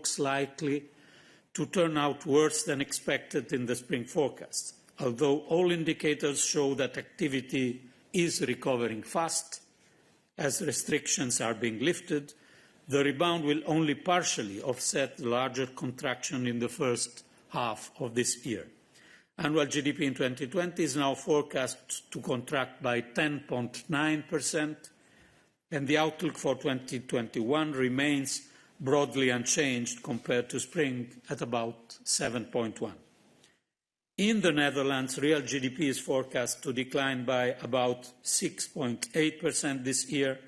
looks likely to turn out worse than expected in the spring forecast. Although all indicators show that activity is recovering fast as restrictions are being lifted, the rebound will only partially offset the larger contraction in the first half of this year. Annual GDP in 2020 is now forecast to contract by 10.9%, and the outlook for 2021 remains broadly unchanged compared to spring at about 7.1%. In the Netherlands, real GDP is forecast to decline by about 6.8% this year,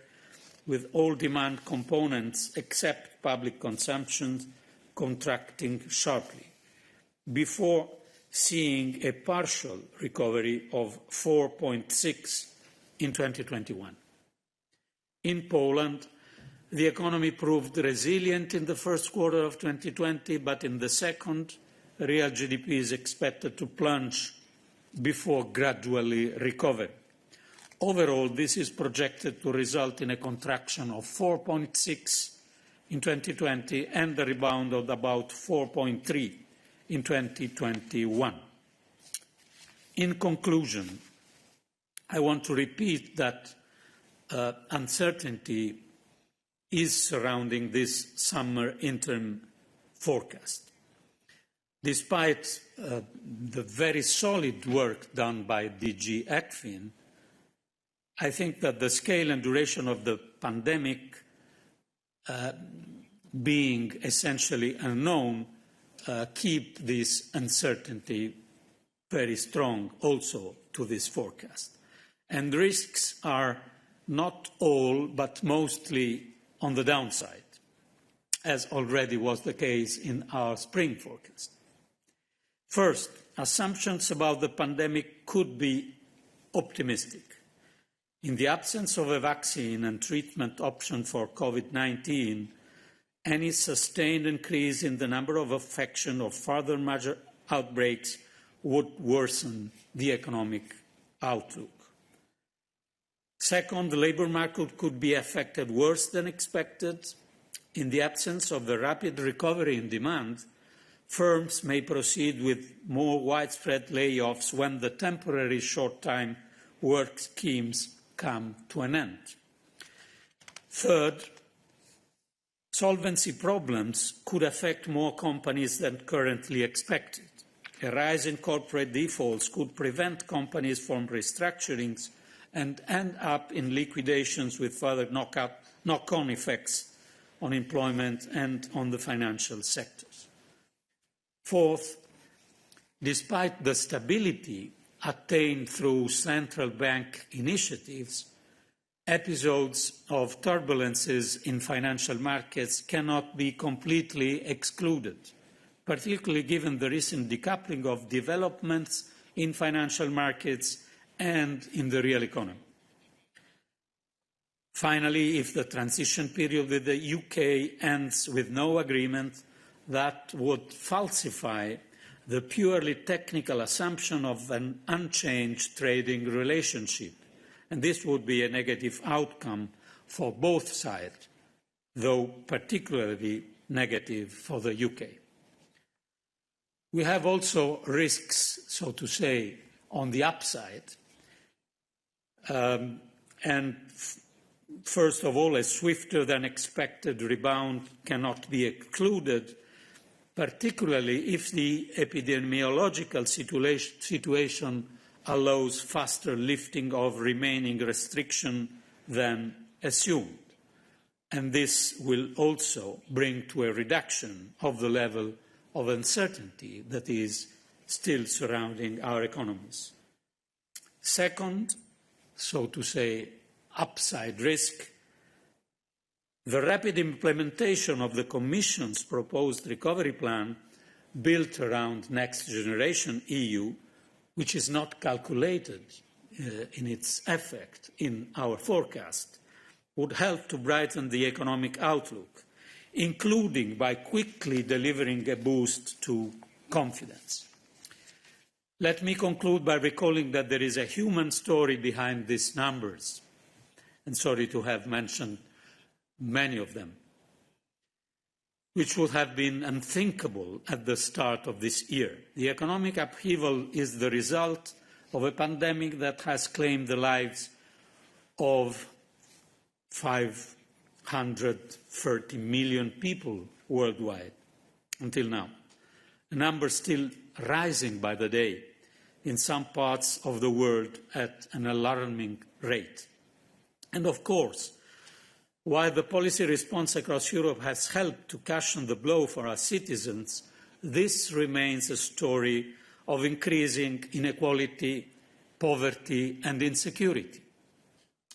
with all demand components except public consumption contracting sharply, before seeing a partial recovery of 4.6% in 2021. In Poland, the economy proved resilient in the first quarter of 2020, but in the second, real GDP is expected to plunge before gradually recovering. Overall, this is projected to result in a contraction of 4.6% in 2020 and a rebound of about 4.3% in 2021. In conclusion, I want to repeat that uncertainty is surrounding this summer interim forecast. Despite the very solid work done by DG ECFIN, I think that the scale and duration of the pandemic being essentially unknown keep this uncertainty very strong also to this forecast. And risks are not all but mostly on the downside, as already was the case in our spring forecast. First, assumptions about the pandemic could be optimistic. In the absence of a vaccine and treatment option for COVID-19, any sustained increase in the number of infections or further major outbreaks would worsen the economic outlook. Second, the labour market could be affected worse than expected. In the absence of the rapid recovery in demand, firms may proceed with more widespread layoffs when the temporary short-time work schemes come to an end. Third, solvency problems could affect more companies than currently expected. A rise in corporate defaults could prevent companies from restructurings and end up in liquidations with further knock-on effects on employment and on the financial sectors. Fourth, despite the stability attained through central bank initiatives, episodes of turbulences in financial markets cannot be completely excluded, particularly given the recent decoupling of developments in financial markets and in the real economy. Finally, if the transition period with the UK ends with no agreement, that would falsify the purely technical assumption of an unchanged trading relationship, and this would be a negative outcome for both sides, though particularly negative for the UK. We have also risks, so to say, on the upside, and first of all, a swifter than expected rebound cannot be excluded, particularly if the epidemiological situation allows faster lifting of remaining restriction than assumed. And this will also bring to a reduction of the level of uncertainty that is still surrounding our economies. Second, so to say, upside risk, the rapid implementation of the Commission's proposed recovery plan built around Next Generation EU, which is not calculated in its effect in our forecast, would help to brighten the economic outlook, including by quickly delivering a boost to confidence. Let me conclude by recalling that there is a human story behind these numbers, and sorry to have mentioned many of them. which would have been unthinkable at the start of this year. The economic upheaval is the result of a pandemic that has claimed the lives of 530 million people worldwide until now, a number still rising by the day in some parts of the world at an alarming rate. And of course, while the policy response across Europe has helped to cushion the blow for our citizens, this remains a story of increasing inequality, poverty and insecurity.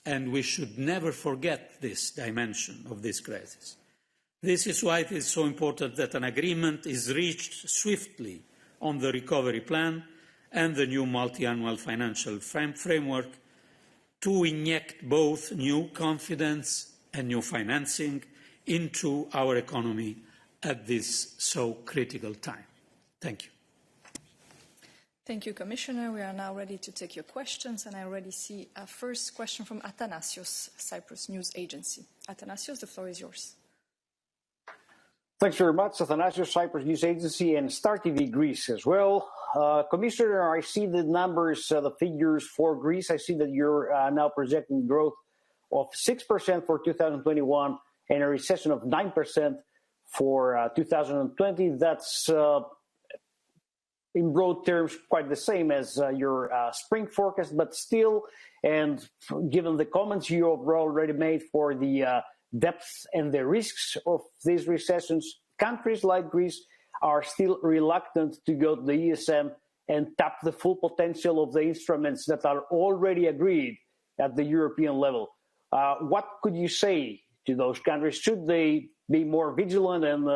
And we should never forget this dimension of this crisis. This is why it is so important that an agreement is reached swiftly on the recovery plan and the new multi-annual financial framework to inject both new confidence and new financing into our economy at this so critical time. Thank you. Thank you, Commissioner. We are now ready to take your questions, and I already see a first question from Athanasios, Cyprus News Agency. Athanasios, the floor is yours. Thanks very much, Athanasios, Cyprus News Agency, and Star TV Greece as well. Commissioner, I see the numbers, the figures for Greece. I see that you're now projecting growth of 6% for 2021 and a recession of 9% for 2020. That's, in broad terms, quite the same as your spring forecast, but still, and given the comments you have already made for the depth and the risks of these recessions, countries like Greece are still reluctant to go to the ESM and tap the full potential of the instruments that are already agreed at the European level. What could you say to those countries? Should they be more vigilant and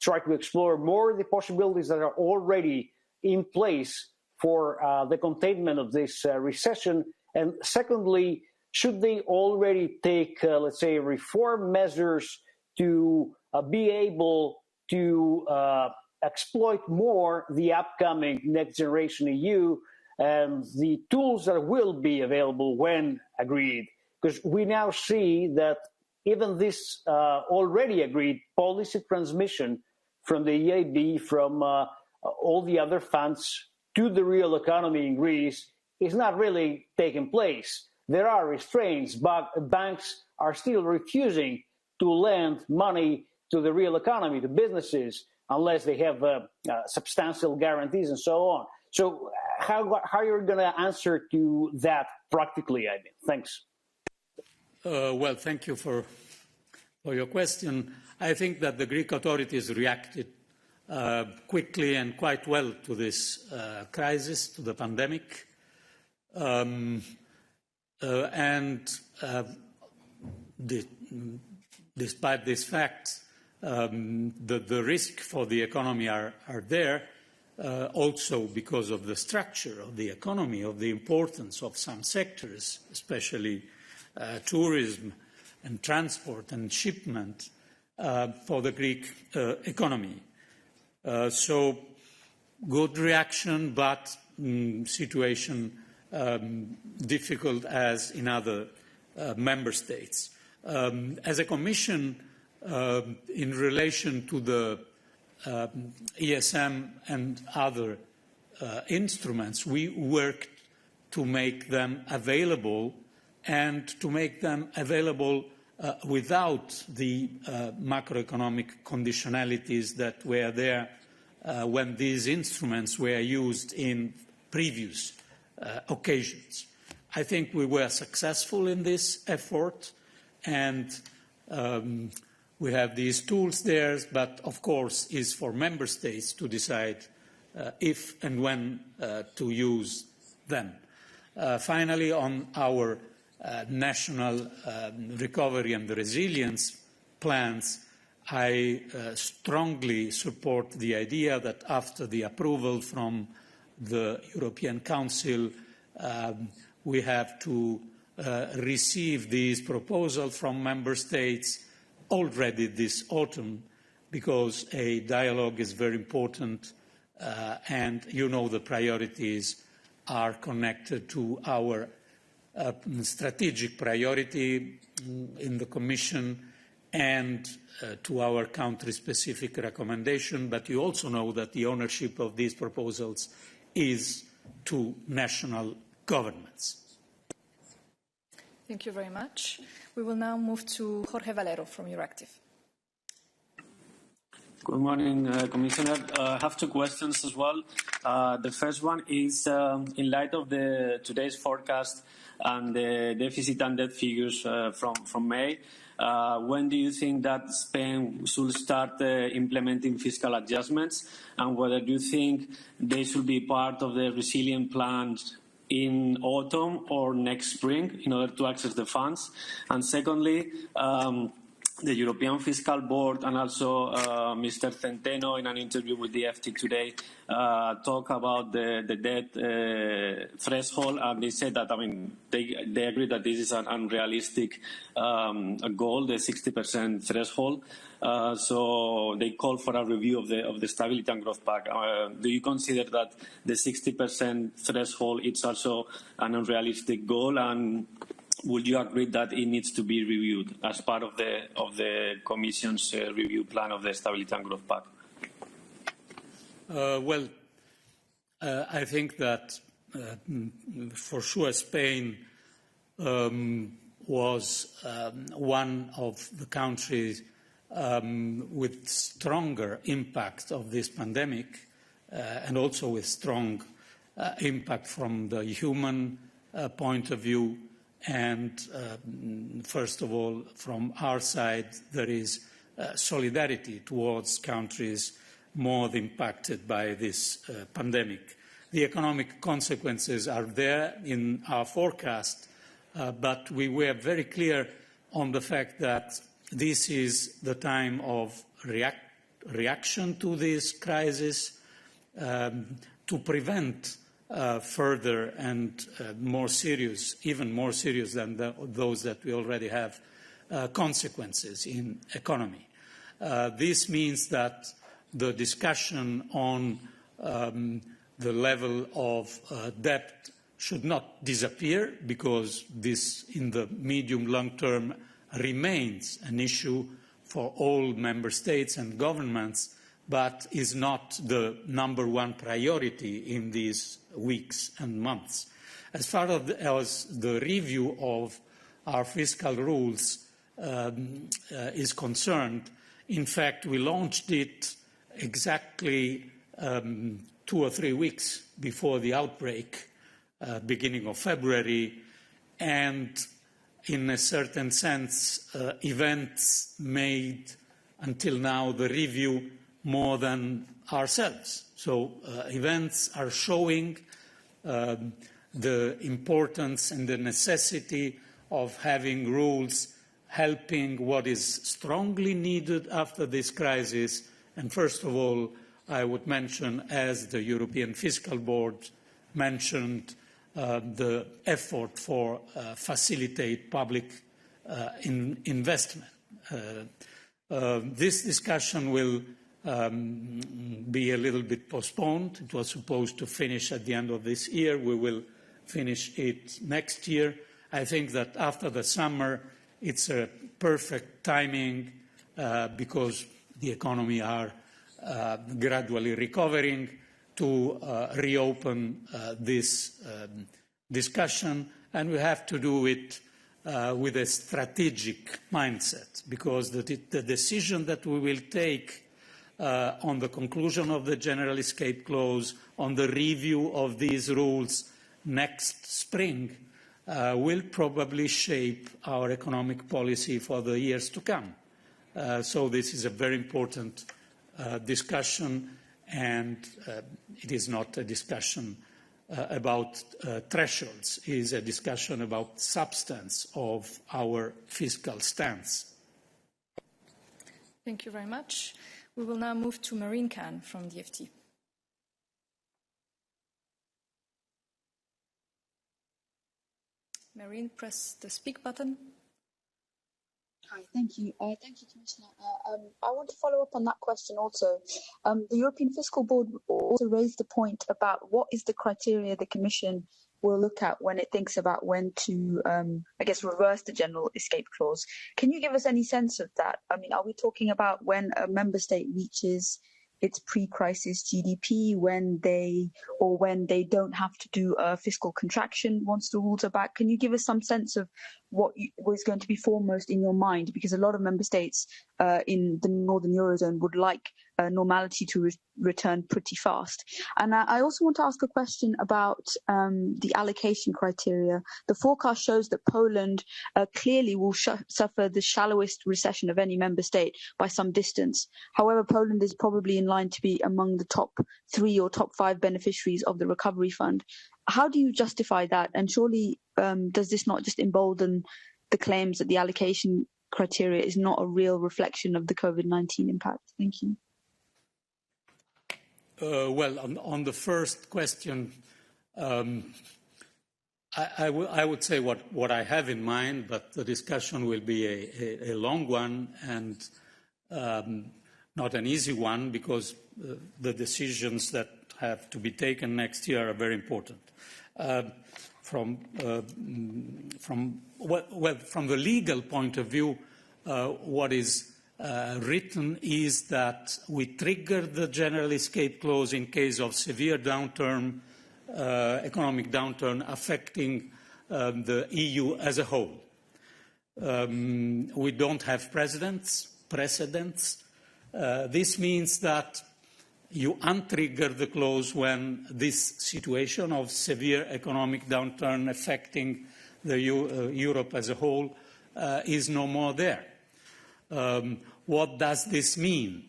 try to explore more the possibilities that are already in place for the containment of this recession? And secondly, should they already take, let's say, reform measures to be able to exploit more the upcoming Next Generation EU and the tools that will be available when agreed? Because we now see that even this already agreed policy transmission from the EIB, from all the other funds to the real economy in Greece is not really taking place. There are restraints, but banks are still refusing to lend money to the real economy, to businesses, unless they have substantial guarantees and so on. So how are you going to answer to that practically, I mean? Thanks. Well, thank you for your question. I think that the Greek authorities reacted quickly and quite well to this crisis, to the pandemic. Despite this fact, the risk for the economy are there, also because of the structure of the economy, of the importance of some sectors, especially tourism and transport and shipment for the Greek economy. So good reaction, but situation difficult as in other member states. As a Commission, in relation to the ESM and other instruments, we worked to make them available and to make them available without the macroeconomic conditionalities that were there when these instruments were used in previous occasions. I think we were successful in this effort, and we have these tools there, but of course is for member states to decide if and when to use them. Finally, on our national recovery and resilience plans, I strongly support the idea that after the approval from the European Council, we have to receive these proposals from member states already this autumn, because a dialogue is very important, and you know the priorities are connected to our strategic priority in the Commission and to our country-specific recommendation, but you also know that the ownership of these proposals is to national governments. Thank you very much. We will now move to Jorge Valero from Euractiv. Good morning, Commissioner. I have two questions as well. The first one is, in light of today's forecast and the deficit and debt figures from May, when do you think that Spain should start implementing fiscal adjustments, and whether you think they should be part of the resilient plans in autumn or next spring in order to access the funds? And secondly, the European Fiscal Board and also Mr. Centeno in an interview with the FT today talk about the debt threshold, and they said that, they agree that this is an unrealistic goal, the 60% threshold. So they call for a review of the Stability and Growth Pact. Do you consider that the 60% threshold is also an unrealistic goal, and would you agree that it needs to be reviewed as part of the Commission's review plan of the Stability and Growth Pact? I think that for sure Spain was one of the countries with stronger impact of this pandemic and also with strong impact from the human point of view. And first of all, from our side, there is solidarity towards countries more impacted by this pandemic. The economic consequences are there in our forecast, but we were very clear on the fact that this is the time of reaction to this crisis to prevent further and more serious, even more serious than those that we already have, consequences in economy. This means that the discussion on the level of debt should not disappear, because this, in the medium-long term, remains an issue for all member states and governments, but is not the number one priority in these weeks and months. As far as the review of our fiscal rules is concerned, in fact, we launched it exactly 2 or 3 weeks before the outbreak, beginning of February, and in a certain sense, events made until now the review more than ourselves. So events are showing the importance and the necessity of having rules helping what is strongly needed after this crisis. And first of all, I would mention, as the European Fiscal Board mentioned, the effort for facilitate public investment. This discussion will be a little bit postponed. It was supposed to finish at the end of this year. We will finish it next year. I think that after the summer, it's a perfect timing because the economy are gradually recovering to reopen this discussion, and we have to do it with a strategic mindset, because the decision that we will take on the conclusion of the general escape clause, on the review of these rules next spring, will probably shape our economic policy for the years to come. So this is a very important discussion, and it is not a discussion about thresholds. It is a discussion about substance of our fiscal stance. Thank you very much. We will now move to Marine Khan from the FT. Marine, press the speak button. Hi, thank you. Thank you, Commissioner. I want to follow up on that question also. The European Fiscal Board also raised the point about what is the criteria the Commission will look at when it thinks about when to, I guess, reverse the general escape clause. Can you give us any sense of that? I mean, are we talking about when a member state reaches its pre-crisis GDP, when they don't have to do a fiscal contraction once the rules are back? Can you give us some sense of what was going to be foremost in your mind? Because a lot of member states in the northern eurozone would like normality to return pretty fast. And I also want to ask a question about the allocation criteria. The forecast shows that Poland clearly will suffer the shallowest recession of any member state by some distance. However, Poland is probably in line to be among the top 3 or top 5 beneficiaries of the recovery fund. How do you justify that? And surely does this not just embolden the claims that the allocation criteria is not a real reflection of the COVID-19 impact? Thank you. Well, on the first question, I would say what I have in mind, but the discussion will be a long one and not an easy one, because the decisions that have to be taken next year are very important. From the legal point of view, what is written is that we trigger the general escape clause in case of severe downturn, economic downturn affecting the EU as a whole. We don't have precedents. This means that you untrigger the clause when this situation of severe economic downturn affecting the Europe as a whole is no more there. What does this mean?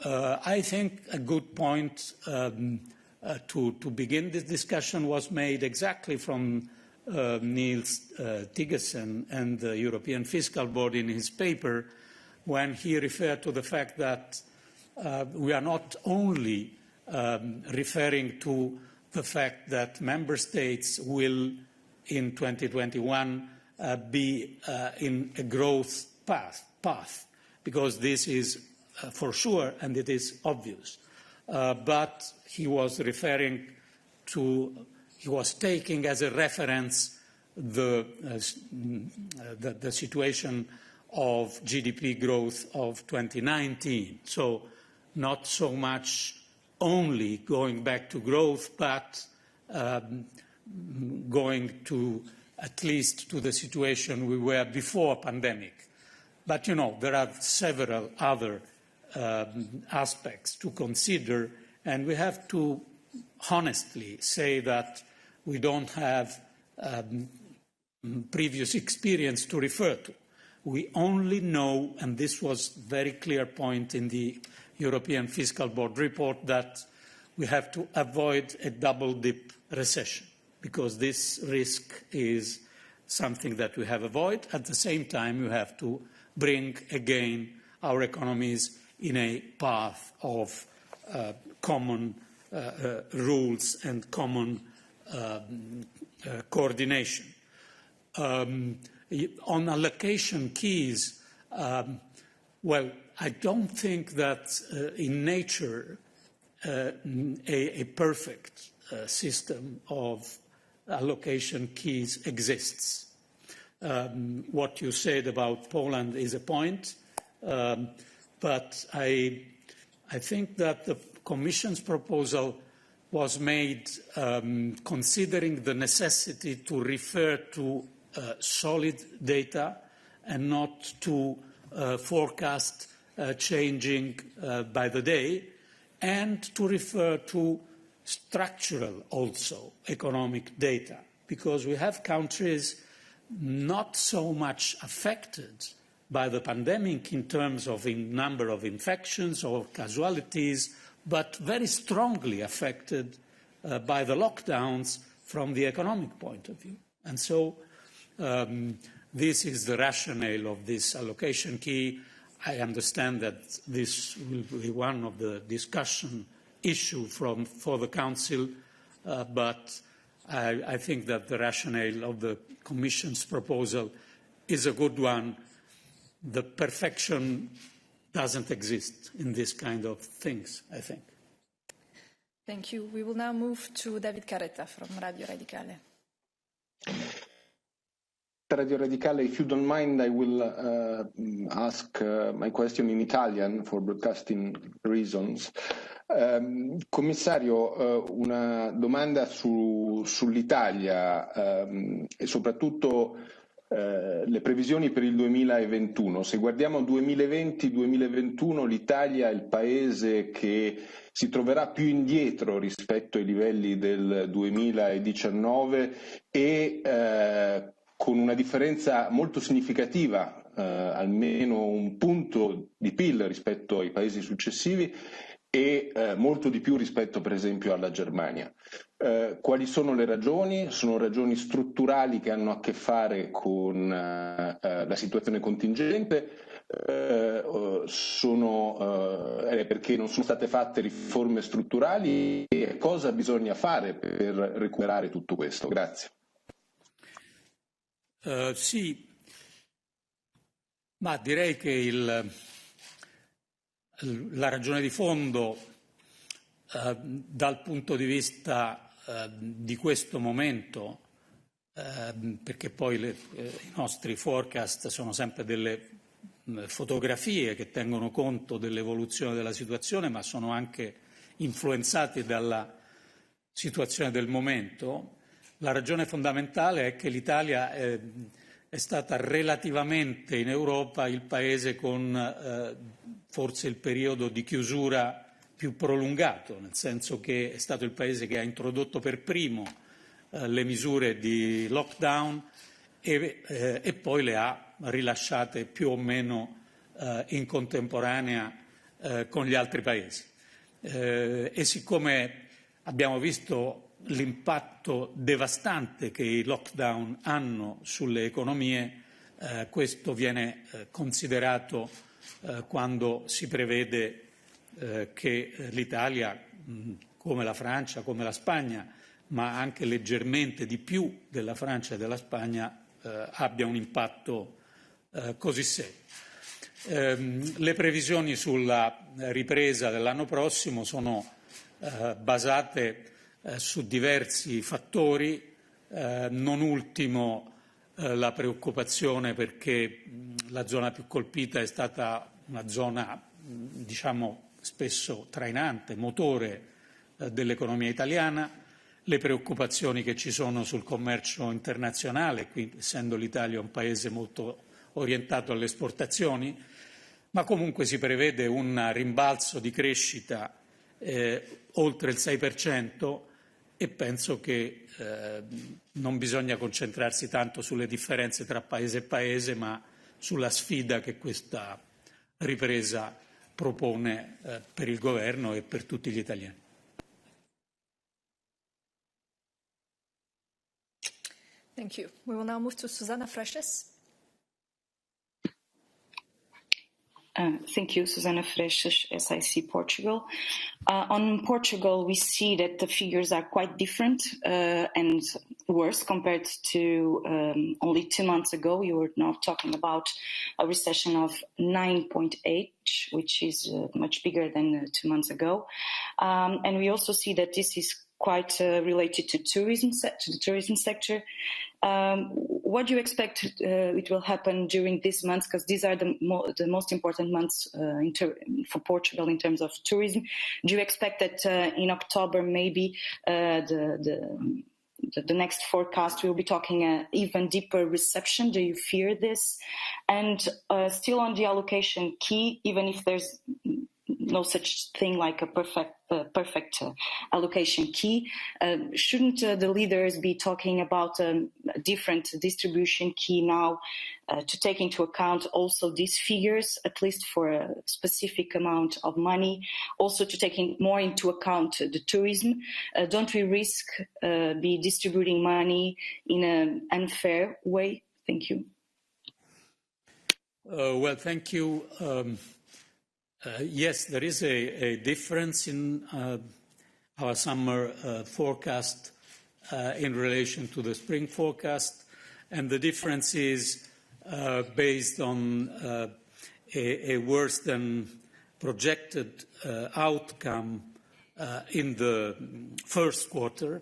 I think a good point to begin this discussion was made exactly from Niels Tiggesen and the European Fiscal Board in his paper, when he referred to the fact that we are not only referring to the fact that member states will, in 2021, be in a growth path, because this is for sure and it is obvious. But he was taking as a reference the situation of GDP growth of 2019. So not so much only going back to growth, but going to at least to the situation we were before pandemic. But, you know, there are several other aspects to consider, and we have to honestly say that we don't have previous experience to refer to. We only know, and this was a very clear point in the European Fiscal Board report, that we have to avoid a double-dip recession, because this risk is something that we have avoided. At the same time, we have to bring again our economies in a path of common rules and common coordination. On allocation keys, well, I don't think that in nature a perfect system of allocation keys exists. What you said about Poland is a point, but I think that the Commission's proposal was made considering the necessity to refer to solid data and not to forecast changing by the day, and to refer to structural also economic data, because we have countries not so much affected by the pandemic in terms of number of infections or casualties, but very strongly affected by the lockdowns from the economic point of view. And so this is the rationale of this allocation key. I understand that this will be one of the discussion issues for the Council, but I think that the rationale of the Commission's proposal is a good one. The perfection doesn't exist in this kind of things, I think. Thank you. We will now move to David Carretta from Radio Radicale. Radio Radicale, if you don't mind, I will ask my question in Italian for broadcasting reasons. Commissario, una domanda sull'Italia e soprattutto le previsioni per il 2021. Se guardiamo 2020-2021, l'Italia è il paese che si troverà più indietro rispetto ai livelli del 2019 e con una differenza molto significativa, almeno un punto di PIL rispetto ai paesi successivi e molto di più rispetto per esempio alla Germania. Quali sono le ragioni? Sono ragioni strutturali che hanno a che fare con la situazione contingente, perché non sono state fatte riforme strutturali e cosa bisogna fare per recuperare tutto questo? Grazie. Sì, ma direi che la ragione di fondo dal punto di vista di questo momento, perché poi i nostri forecast sono sempre delle fotografie che tengono conto dell'evoluzione della situazione, ma sono anche influenzati dalla situazione del momento. La ragione fondamentale è che l'Italia è stata relativamente in Europa il paese con forse il periodo di chiusura più prolungato, nel senso che è stato il paese che ha introdotto per primo le misure di lockdown e poi le ha rilasciate più o meno in contemporanea con gli altri paesi. E siccome abbiamo visto l'impatto devastante che i lockdown hanno sulle economie, questo viene considerato quando si prevede che l'Italia, come la Francia, come la Spagna, ma anche leggermente di più della Francia e della Spagna, abbia un impatto così serio. Le previsioni sulla ripresa dell'anno prossimo sono basate su diversi fattori, non ultimo la preoccupazione perché la zona più colpita è stata una zona, diciamo, spesso trainante, motore dell'economia italiana, le preoccupazioni che ci sono sul commercio internazionale, qui essendo l'Italia un paese molto orientato alle esportazioni, ma comunque si prevede un rimbalzo di crescita oltre il 6%, e penso che non bisogna concentrarsi tanto sulle differenze tra paese e paese, ma sulla sfida che questa ripresa propone per il governo e per tutti gli italiani. Thank you. We will now move to Susana Freshes. Thank you, Susana Freixas, SIC Portugal. On Portugal, we see that the figures are quite different and worse compared to only 2 months ago. You were now talking about a recession of 9.8, which is much bigger than 2 months ago. And we also see that this is quite related to the tourism sector. What do you expect it will happen during these months? Because these are the most important months for Portugal in terms of tourism. Do you expect that in October maybe the next forecast will be talking an even deeper recession? Do you fear this? And still on the allocation key, even if there's no such thing like a perfect allocation key, shouldn't the leaders be talking about a different distribution key now to take into account also these figures, at least for a specific amount of money, also to take more into account the tourism? Don't we risk be distributing money in an unfair way? Thank you. Well, thank you. Yes, there is a difference in our summer forecast in relation to the spring forecast, and the difference is based on a worse than projected outcome in the first quarter.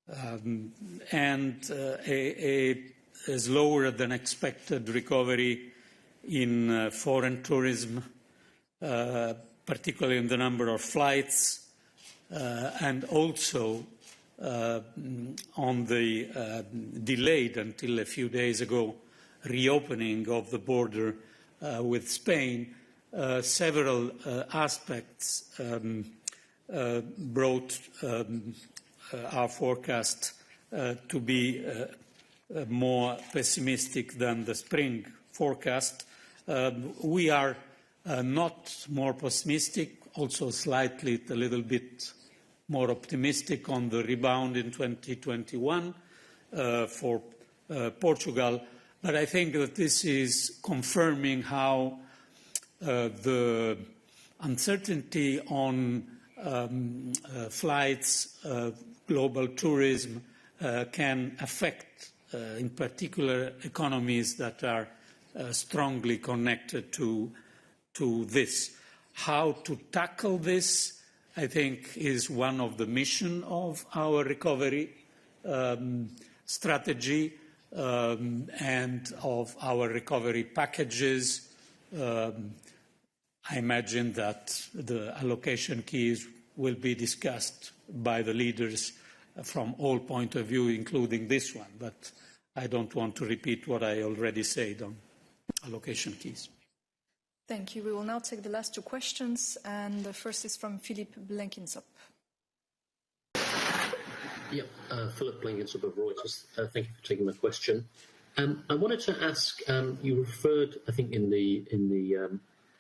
and a slower than expected recovery in foreign tourism, particularly in the number of flights, and also on the delayed until a few days ago reopening of the border with Spain. Several aspects brought our forecast to be more pessimistic than the spring forecast. We are not more pessimistic, also slightly a little bit more optimistic on the rebound in 2021 for Portugal. But I think that this is confirming how the uncertainty on flights, global tourism can affect, in particular, economies that are strongly connected to this. How to tackle this, I think, is one of the mission of our recovery strategy and of our recovery packages. I imagine that the allocation keys will be discussed by the leaders from all points of view, including this one, but I don't want to repeat what I already said on allocation keys. Thank you. We will now take the last two questions, and the first is from Philip Blenkinsop. Philip Blenkinsop of Reuters. Thank you for taking my question. I wanted to ask. You referred, I think, in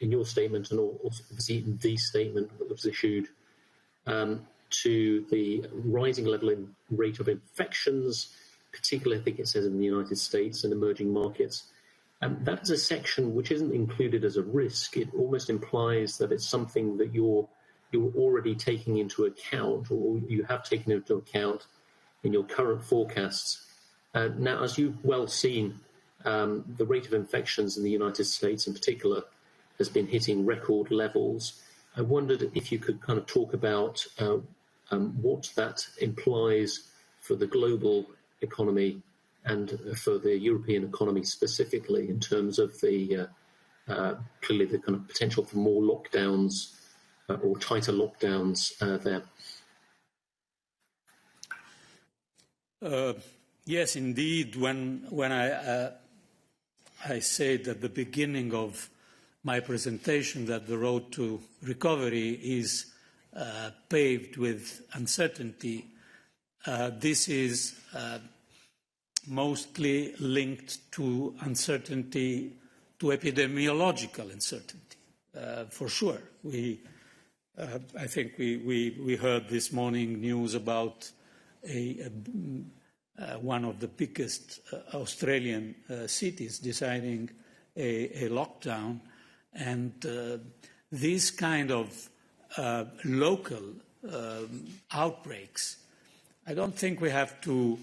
your statement and also obviously in the statement that was issued to the rising rate of infections, particularly I think it says in the United States and emerging markets. That is a section which isn't included as a risk. It almost implies that it's something that you're already taking into account, or you have taken into account in your current forecasts. Now, as you've well seen, the rate of infections in the United States in particular has been hitting record levels. I wondered if you could kind of talk about what that implies for the global economy and for the European economy specifically, in terms of the clearly the kind of potential for more lockdowns or tighter lockdowns there. Yes, indeed. When I said at the beginning of my presentation that the road to recovery is paved with uncertainty, this is mostly linked to uncertainty, to epidemiological uncertainty, for sure. I think we heard this morning news about one of the biggest Australian cities deciding a lockdown, and these kind of local outbreaks, I don't think we have to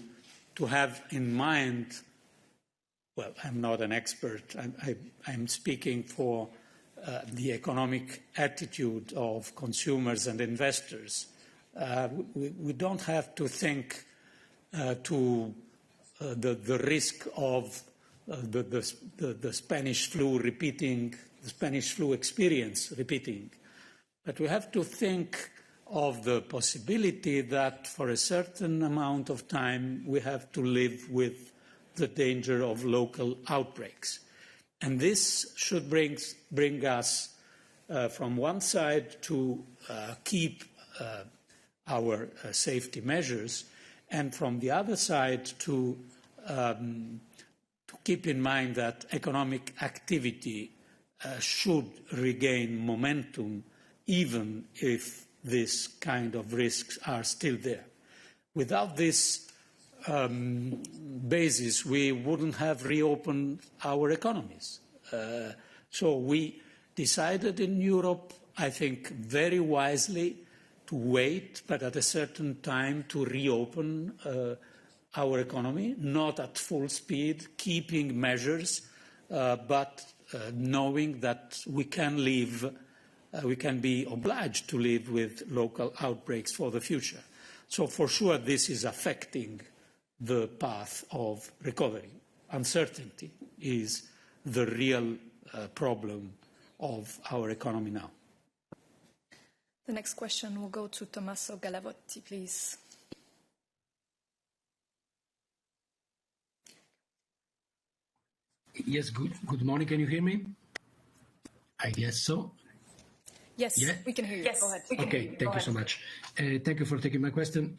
have in mind, well, I'm not an expert, I'm speaking for the economic attitude of consumers and investors. We don't have to think to the risk of the Spanish flu repeating, the Spanish flu experience repeating, but we have to think of the possibility that for a certain amount of time we have to live with the danger of local outbreaks. And this should bring us from one side to keep our safety measures, and from the other side to keep in mind that economic activity should regain momentum even if this kind of risks are still there. Without this basis, we wouldn't have reopened our economies. So we decided in Europe, I think very wisely, to wait, but at a certain time to reopen our economy, not at full speed, keeping measures, but knowing that we can live, we can be obliged to live with local outbreaks for the future. So for sure this is affecting the path of recovery. Uncertainty is the real problem of our economy now. The next question will go to Tommaso Galavotti, please. Yes, good morning. Can you hear me? I guess so. Yes, yeah? We can hear you. Yes. Go ahead. Okay, thank you so much. Thank you for taking my question.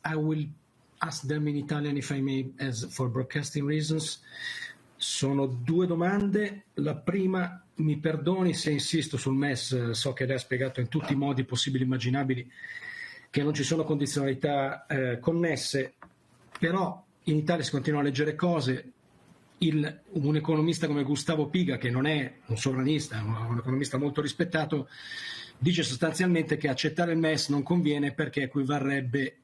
I will ask them in Italian, if I may, as for broadcasting reasons. Sono due domande. La prima, mi perdoni se insisto sul MES, so che lei ha spiegato in tutti i modi possibili e immaginabili che non ci sono condizionalità connesse, però in Italia si continua a leggere cose. Un economista come Gustavo Piga, che non è un sovranista, è un economista molto rispettato, dice sostanzialmente che accettare il MES non conviene perché equivarrebbe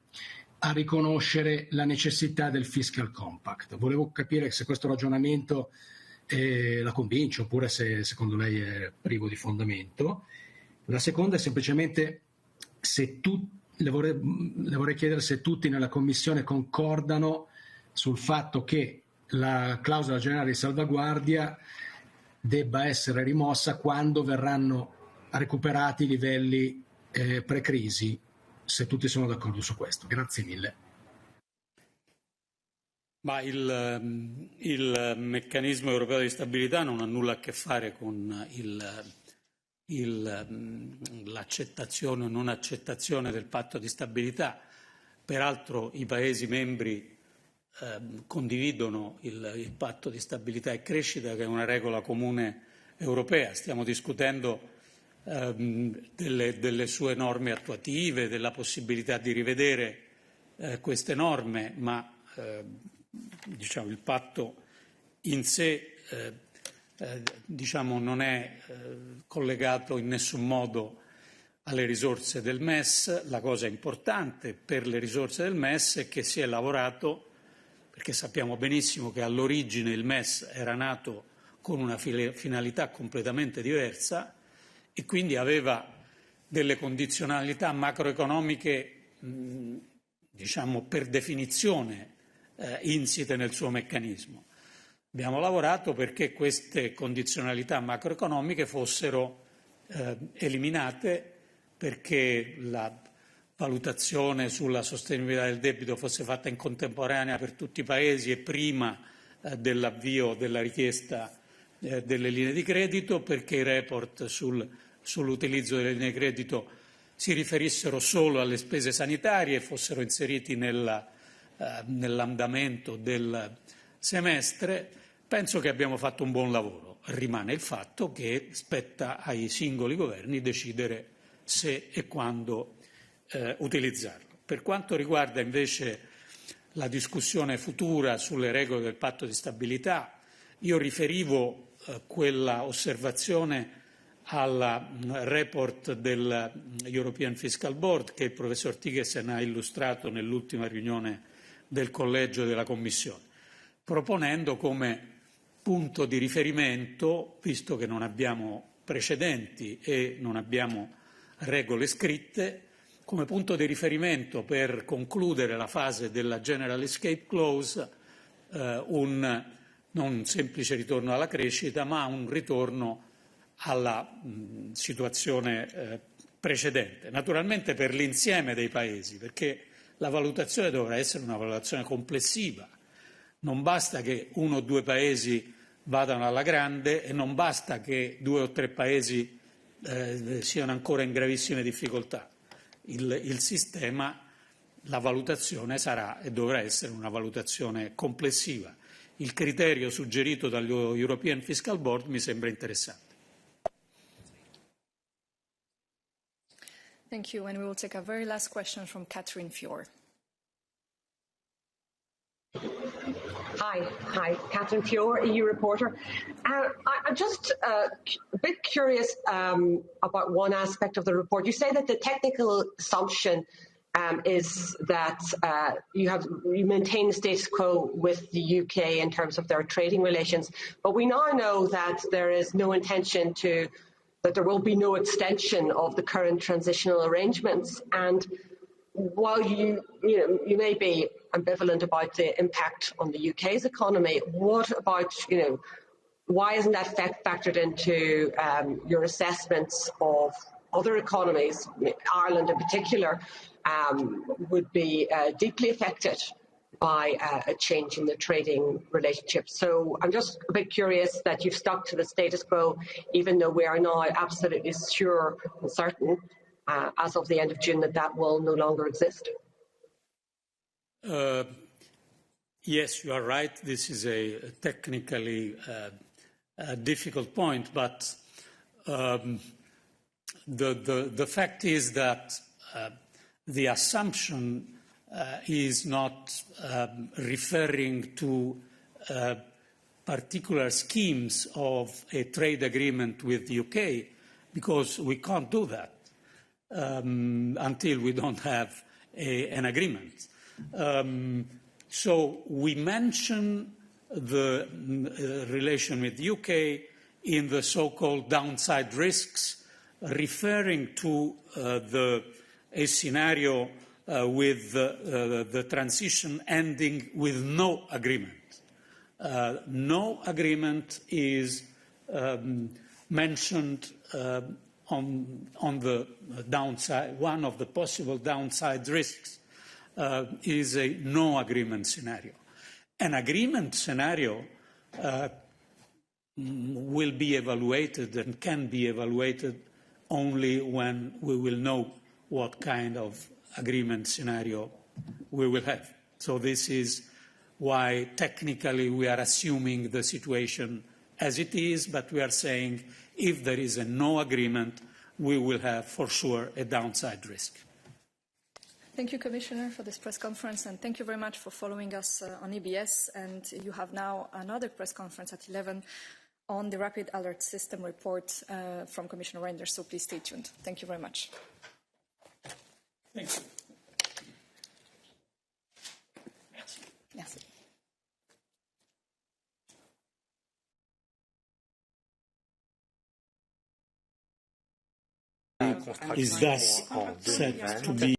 a riconoscere la necessità del fiscal compact. Volevo capire se questo ragionamento la convince oppure se secondo lei è privo di fondamento. La seconda è semplicemente le vorrei chiedere se tutti nella Commissione concordano sul fatto che la clausola generale di salvaguardia debba essere rimossa quando verranno recuperati i livelli pre-crisi, se tutti sono d'accordo su questo. Grazie mille. Ma il meccanismo europeo di stabilità non ha nulla a che fare con l'accettazione o non accettazione del patto di stabilità. Peraltro i Paesi membri condividono il patto di stabilità e crescita, che è una regola comune europea. Stiamo discutendo delle sue norme attuative, della possibilità di rivedere queste norme, ma diciamo, il patto in sé diciamo, non è collegato in nessun modo alle risorse del MES. La cosa importante per le risorse del MES è che si è lavorato, perché sappiamo benissimo che all'origine il MES era nato con una finalità completamente diversa e quindi aveva delle condizionalità macroeconomiche, diciamo per definizione, insite nel suo meccanismo. Abbiamo lavorato perché queste condizionalità macroeconomiche fossero eliminate, perché la valutazione sulla sostenibilità del debito fosse fatta in contemporanea per tutti i Paesi e prima dell'avvio della richiesta delle linee di credito, perché i report sull'utilizzo delle linee di credito si riferissero solo alle spese sanitarie e fossero inseriti nell'andamento del semestre. Penso che abbiamo fatto un buon lavoro. Rimane il fatto che spetta ai singoli governi decidere se e quando utilizzarlo. Per quanto riguarda invece la discussione futura sulle regole del patto di stabilità, io riferivo quella osservazione al report del European Fiscal Board che il professor Tigesen ha illustrato nell'ultima riunione del collegio della Commissione, proponendo come punto di riferimento, visto che non abbiamo precedenti e non abbiamo regole scritte, come punto di riferimento per concludere la fase della General Escape Clause non un semplice ritorno alla crescita, ma un ritorno alla situazione precedente. Naturalmente per l'insieme dei Paesi, perché la valutazione dovrà essere una valutazione complessiva. Non basta che uno o due Paesi vadano alla grande e non basta che 2 o 3 Paesi siano ancora in gravissime difficoltà. Il sistema, la valutazione sarà e dovrà essere una valutazione complessiva. Il criterio suggerito dallo European Fiscal Board mi sembra interessante. Thank you, and we will take a very last question from Catherine Fior. Hi, Catherine Fior, EU reporter. I'm just a bit curious about one aspect of the report. You say that the technical assumption is that you maintain the status quo with the UK in terms of their trading relations, but we now know that there is no intention that there will be no extension of the current transitional arrangements. And while you may be ambivalent about the impact on the UK's economy, what about, why isn't that factored into your assessments of other economies? Ireland in particular would be deeply affected by a change in the trading relationship. So I'm just a bit curious that you've stuck to the status quo, even though we are now absolutely sure and certain as of the end of June that will no longer exist. Yes, you are right. This is a technically difficult point, but the fact is that the assumption is not referring to particular schemes of a trade agreement with the UK, because we can't do that until we don't have an agreement. So we mention the relation with the UK in the so-called downside risks, referring to a scenario with the transition ending with no agreement. No agreement is mentioned on the downside. One of the possible downside risks is a no agreement scenario. An agreement scenario will be evaluated and can be evaluated only when we will know what kind of agreement scenario we will have. So this is why technically we are assuming the situation as it is, but we are saying if there is a no agreement, we will have for sure a downside risk. Thank you, Commissioner, for this press conference, and thank you very much for following us on EBS. And you have now another press conference at 11 on the Rapid Alert System report from Commissioner Reinders, so please stay tuned. Thank you very much. Thank you. Yes. Is thus set to be